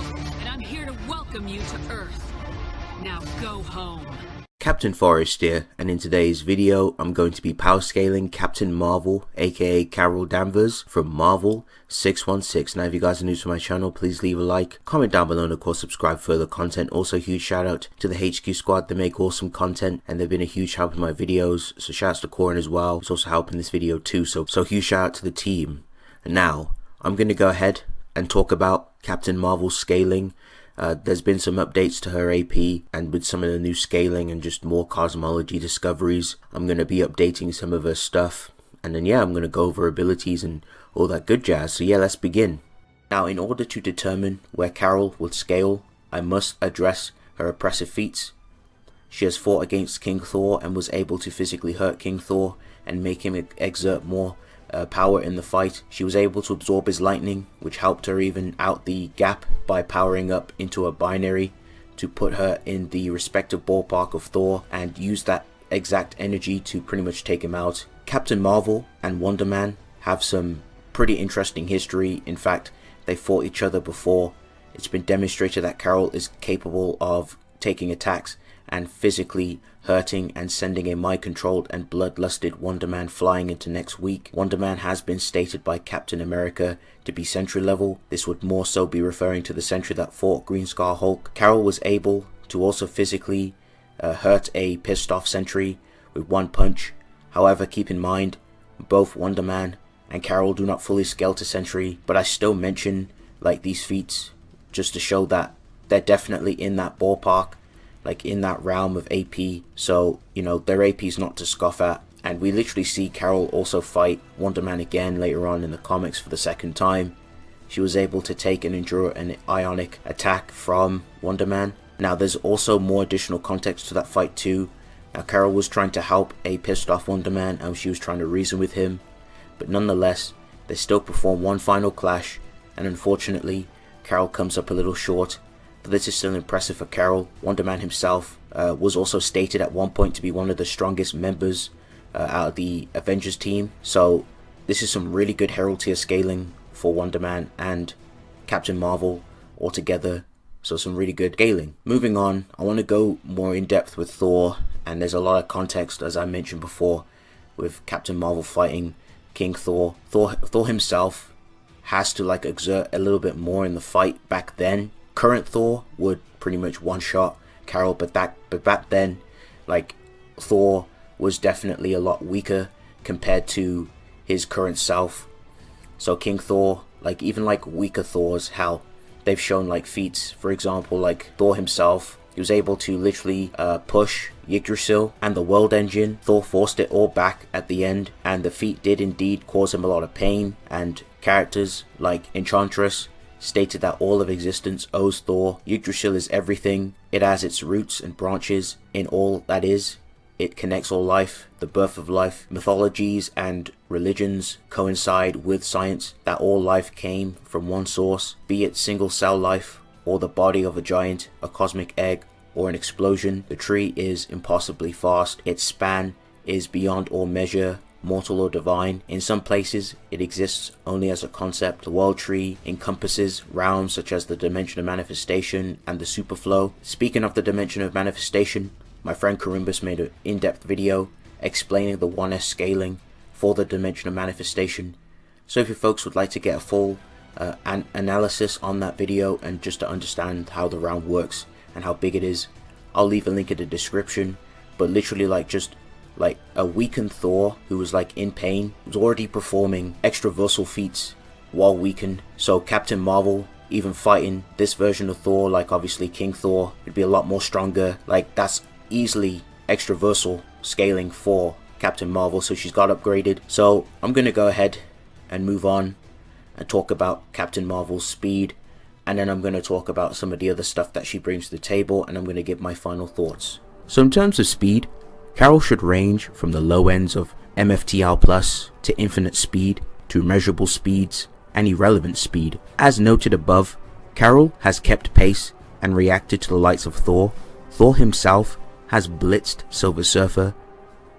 and I'm here to welcome you to Earth. Now go home. Captain Forrest here, and in today's video I'm going to be power scaling Captainmarvel, aka Carol Danvers from Marvel 616. Now if you guys are new to my channel, please leave a like, comment down below, and of course subscribe for further content. Also huge shout out to the HQ squad. They make awesome content and they've been a huge help in my videos, so shout out to Korin as well, who's also helping this video too, so huge shout out to the team. And now I'm going to go ahead and talk about Captainmarvel's scaling. There's been some updates to her AP, and with some of the new scaling and just more cosmology discoveries, I'm going to be updating some of her stuff. And then yeah, I'm going to go over abilities and all that good jazz. So yeah, let's begin. Now, in order to determine where Carol will scale, I must address her oppressive feats. She has fought against King Thor and was able to physically hurt King Thor and make him exert more power in the fight. She was able to absorb his lightning, which helped her even out the gap by powering up into a binary to put her in the respective ballpark of Thor and use that exact energy to pretty much take him out. Captainmarvel and Wonder Man have some pretty interesting history. In fact, they fought each other before. It's been demonstrated that Carol is capable of taking attacks and physically hurting and sending a mind-controlled and bloodlusted Wonder Man flying into next week. Wonder Man has been stated by Captain America to be Sentry level. This would more so be referring to the Sentry that fought Green Scar Hulk. Carol was able to also physically hurt a pissed off Sentry with one punch. However, keep in mind, both Wonder Man and Carol do not fully scale to Sentry, but I still mention like these feats just to show that they're definitely in that ballpark, like in that realm of AP. So you know, their AP is not to scoff at. And we literally see Carol also fight Wonder Man again later on in the comics for the second time. She was able to take and endure an ionic attack from Wonder Man. Now there's also more additional context to that fight too. Now Carol was trying to help a pissed off Wonder Man and she was trying to reason with him, but nonetheless they still perform one final clash, and unfortunately Carol comes up a little short. But this is still impressive for Carol. Wonder Man himself was also stated at one point to be one of the strongest members out of the Avengers team. So this is some really good Herald tier scaling for Wonder Man and Captainmarvel altogether. So some really good scaling. Moving on, I want to go more in depth with Thor, and there's a lot of context, as I mentioned before, with Captainmarvel fighting King Thor. Thor himself has to like exert a little bit more in the fight back then. Current Thor would pretty much one-shot Carol, but back then, like, Thor was definitely a lot weaker compared to his current self. So King Thor, like even like weaker Thors, how they've shown like feats. For example, like Thor himself, he was able to literally push Yggdrasil and the World Engine. Thor forced it all back at the end, and the feat did indeed cause him a lot of pain. And characters like Enchantress stated that all of existence owes Thor. Yggdrasil is everything. It has its roots and branches in all that is. It connects all life, the birth of life. Mythologies and religions coincide with science that all life came from one source, be it single cell life or the body of a giant, a cosmic egg, or an explosion. The tree is impossibly fast. Its span is beyond all measure, mortal or divine. In some places it exists only as a concept. The world tree encompasses realms such as the dimension of manifestation and the superflow. Speaking of the dimension of manifestation, my friend Korin made an in-depth video explaining the 1S scaling for the dimension of manifestation. So if you folks would like to get a full analysis on that video and just to understand how the realm works and how big it is, I'll leave a link in the description. But literally like just like a weakened Thor who was like in pain was already performing extraversal feats while weakened. So Captainmarvel, even fighting this version of Thor, like obviously King Thor, would be a lot more stronger. Like that's easily extraversal scaling for Captainmarvel, so she's got upgraded. So I'm gonna go ahead and move on and talk about Captainmarvel's speed, and then I'm going to talk about some of the other stuff that she brings to the table, and I'm going to give my final thoughts. So in terms of speed, Carol should range from the low ends of MFTL plus to infinite speed to immeasurable speeds and irrelevant speed. As noted above, Carol has kept pace and reacted to the likes of Thor. Thor himself has blitzed Silver Surfer.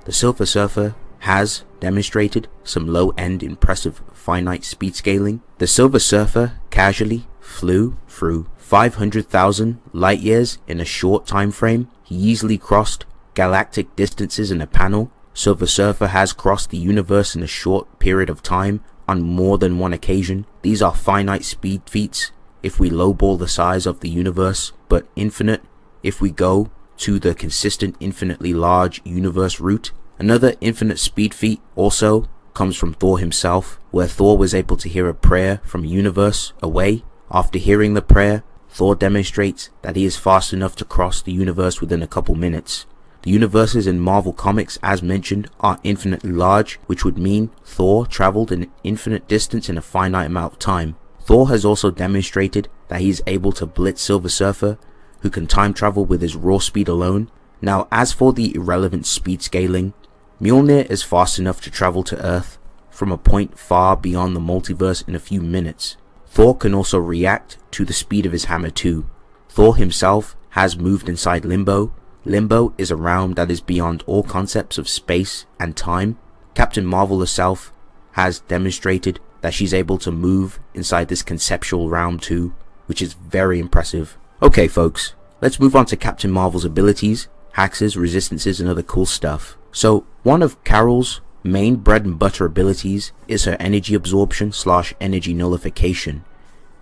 The Silver Surfer has demonstrated some low-end impressive finite speed scaling. The Silver Surfer casually flew through 500,000 light years in a short time frame. He easily crossed galactic distances in a panel. Silver Surfer has crossed the universe in a short period of time on more than one occasion. These are finite speed feats if we lowball the size of the universe, but infinite if we go to the consistent infinitely large universe route. Another infinite speed feat also comes from Thor himself, where Thor was able to hear a prayer from a universe away. After hearing the prayer, Thor demonstrates that he is fast enough to cross the universe within a couple minutes. The universes in Marvel Comics, as mentioned, are infinitely large, which would mean Thor traveled an infinite distance in a finite amount of time. Thor has also demonstrated that he is able to blitz Silver Surfer, who can time travel with his raw speed alone. Now, as for the irrelevant speed scaling, Mjolnir is fast enough to travel to Earth from a point far beyond the multiverse in a few minutes. Thor can also react to the speed of his hammer too. Thor himself has moved inside Limbo. Limbo is a realm that is beyond all concepts of space and time. Captainmarvel herself has demonstrated that she's able to move inside this conceptual realm too, which is very impressive. Okay folks, let's move on to Captainmarvel's abilities, hacks, resistances, and other cool stuff. So one of Carol's main bread and butter abilities is her energy absorption / energy nullification.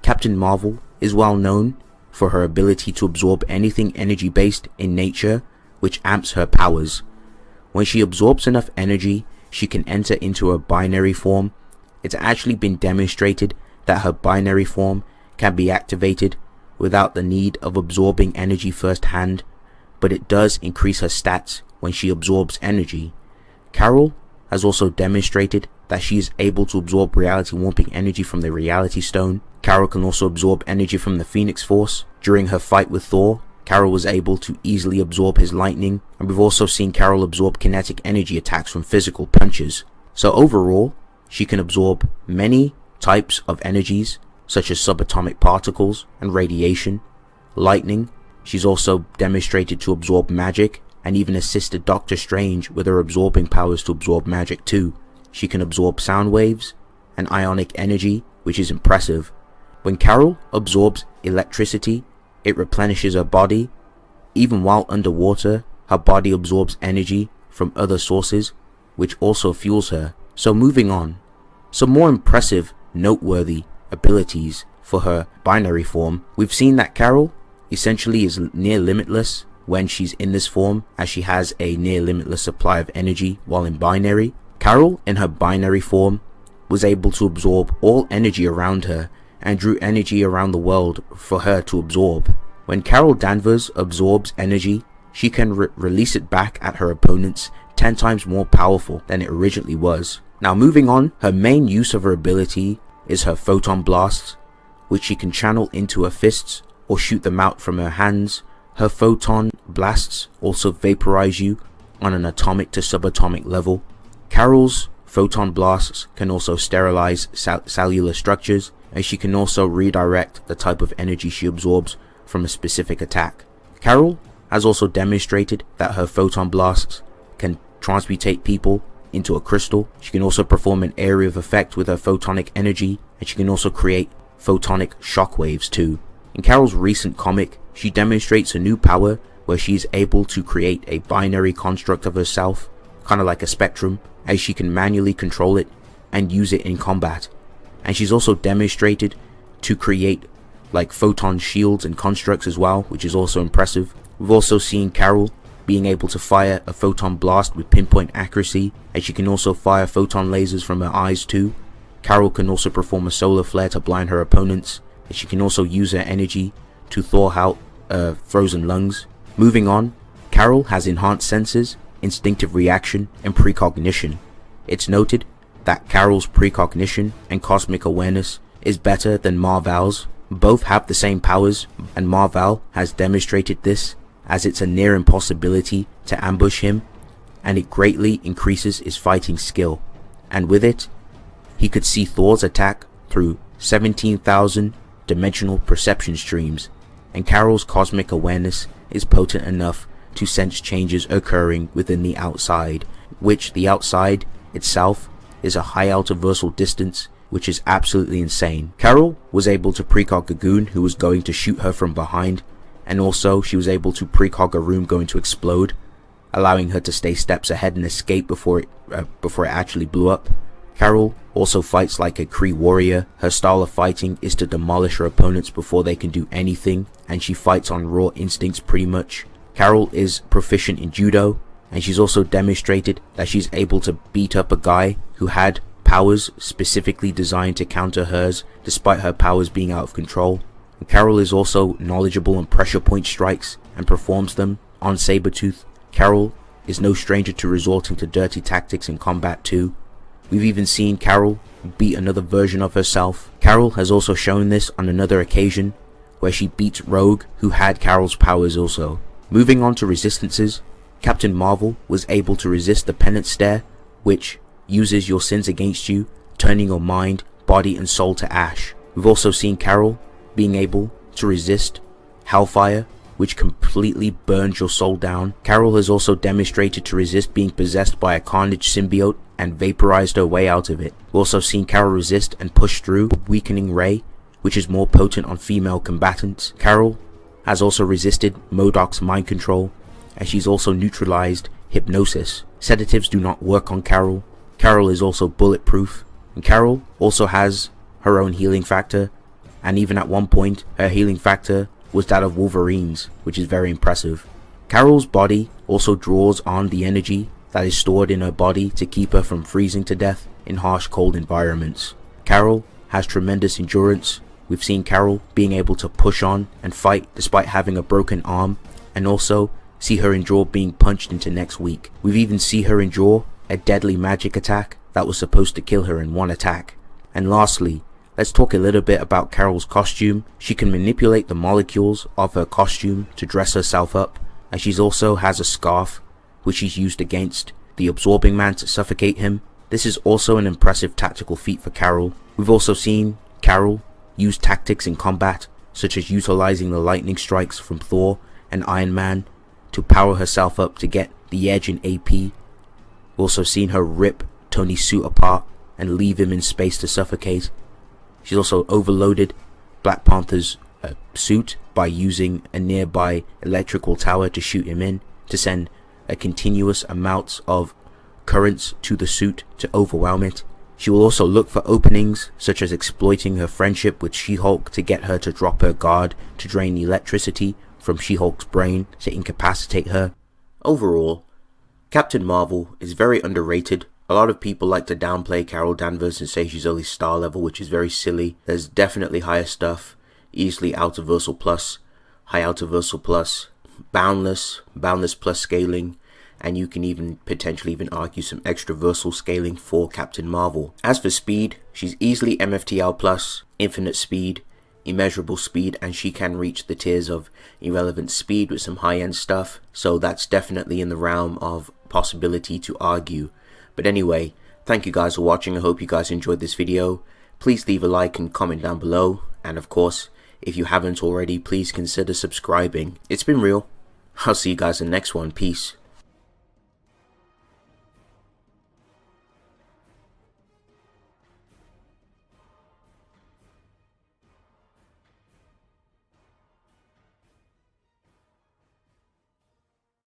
Captainmarvel is well known for her ability to absorb anything energy based in nature, which amps her powers. When she absorbs enough energy, she can enter into a binary form. It's actually been demonstrated that her binary form can be activated without the need of absorbing energy firsthand, but it does increase her stats when she absorbs energy. Carol has also demonstrated that she is able to absorb reality warping energy from the Reality Stone. Carol can also absorb energy from the Phoenix Force. During her fight with Thor, Carol was able to easily absorb his lightning, and we've also seen Carol absorb kinetic energy attacks from physical punches. So overall, she can absorb many types of energies, such as subatomic particles and radiation, lightning. She's also demonstrated to absorb magic, and even assisted Doctor Strange with her absorbing powers to absorb magic too. She can absorb sound waves and ionic energy, which is impressive. When Carol absorbs electricity, it replenishes her body. Even while underwater, her body absorbs energy from other sources, which also fuels her. So moving on, some more impressive, noteworthy abilities for her binary form. We've seen that Carol essentially is near limitless when she's in this form, as she has a near limitless supply of energy while in binary. Carol in her binary form was able to absorb all energy around her and drew energy around the world for her to absorb. When Carol Danvers absorbs energy, she can release it back at her opponents 10 times more powerful than it originally was. Now moving on, her main use of her ability is her photon blasts, which she can channel into her fists or shoot them out from her hands. Her photon blasts also vaporize you on an atomic to subatomic level. Carol's photon blasts can also sterilize cellular structures, and she can also redirect the type of energy she absorbs from a specific attack. Carol has also demonstrated that her photon blasts can transmutate people into a crystal. She can also perform an area of effect with her photonic energy, and she can also create photonic shockwaves too. In Carol's recent comic, she demonstrates a new power where she is able to create a binary construct of herself, kind of like a spectrum, as she can manually control it and use it in combat. And she's also demonstrated to create like photon shields and constructs as well, which is also impressive. We've also seen Carol being able to fire a photon blast with pinpoint accuracy, and she can also fire photon lasers from her eyes too. Carol can also perform a solar flare to blind her opponents, and she can also use her energy to thaw out frozen lungs. Moving on, Carol has enhanced senses, instinctive reaction, and precognition. It's noted that Carol's precognition and cosmic awareness is better than Mar-Val's. Both have the same powers, and Mar-Val has demonstrated this, as it's a near impossibility to ambush him, and it greatly increases his fighting skill. And with it, he could see Thor's attack through 17,000 dimensional perception streams, and Carol's cosmic awareness is potent enough to sense changes occurring within the outside, which the outside itself is a high altiversal distance which is absolutely insane. Carol was able to precog a goon who was going to shoot her from behind, and also she was able to precog a room going to explode, allowing her to stay steps ahead and escape before it actually blew up. Carol also fights like a Kree warrior. Her style of fighting is to demolish her opponents before they can do anything, and she fights on raw instincts pretty much. Carol is proficient in judo, and she's also demonstrated that she's able to beat up a guy who had powers specifically designed to counter hers, despite her powers being out of control. And Carol is also knowledgeable on pressure point strikes and performs them on Sabretooth. Carol is no stranger to resorting to dirty tactics in combat too. We've even seen Carol beat another version of herself. Carol has also shown this on another occasion where she beats Rogue, who had Carol's powers also. Moving on to resistances, Captain Marvel was able to resist the penance stare, which uses your sins against you, turning your mind, body and soul to ash. We've also seen Carol being able to resist Hellfire, which completely burns your soul down. Carol has also demonstrated to resist being possessed by a Carnage symbiote and vaporized her way out of it. We've also seen Carol resist and push through Weakening Ray, which is more potent on female combatants. Carol has also resisted MODOK's mind control, and she's also neutralized hypnosis. Sedatives do not work on Carol. Carol is also bulletproof, and Carol also has her own healing factor, and even at one point her healing factor was that of Wolverine's, which is very impressive. Carol's body also draws on the energy that is stored in her body to keep her from freezing to death in harsh cold environments. Carol has tremendous endurance. We've seen Carol being able to push on and fight despite having a broken arm, and also see her endure being punched into next week. We've even seen her endure a deadly magic attack that was supposed to kill her in one attack. And lastly, let's talk a little bit about Carol's costume. She can manipulate the molecules of her costume to dress herself up, and she also has a scarf which she's used against the Absorbing Man to suffocate him. This is also an impressive tactical feat for Carol. We've also seen Carol use tactics in combat, such as utilizing the lightning strikes from Thor and Iron Man to power herself up to get the edge in AP. We've also seen her rip Tony's suit apart and leave him in space to suffocate. She's also overloaded Black Panther's suit by using a nearby electrical tower to shoot him in, to send a continuous amount of currents to the suit to overwhelm it. She will also look for openings, such as exploiting her friendship with She-Hulk to get her to drop her guard to drain the electricity from She-Hulk's brain to incapacitate her. Overall, Captain Marvel is very underrated. A lot of people like to downplay Carol Danvers and say she's only star level, which is very silly. There's definitely higher stuff, easily Outerversal Plus, High Outerversal Plus, Boundless plus scaling, and you can even potentially even argue some extraversal scaling for Captain Marvel. As for speed, she's easily MFTL plus, infinite speed, immeasurable speed, and she can reach the tiers of irrelevant speed with some high-end stuff, so that's definitely in the realm of possibility to argue. But anyway, thank you guys for watching. I hope you guys enjoyed this video. Please leave a like and comment down below, and of course, if you haven't already, please consider subscribing. It's been real. I'll see you guys in the next one. Peace.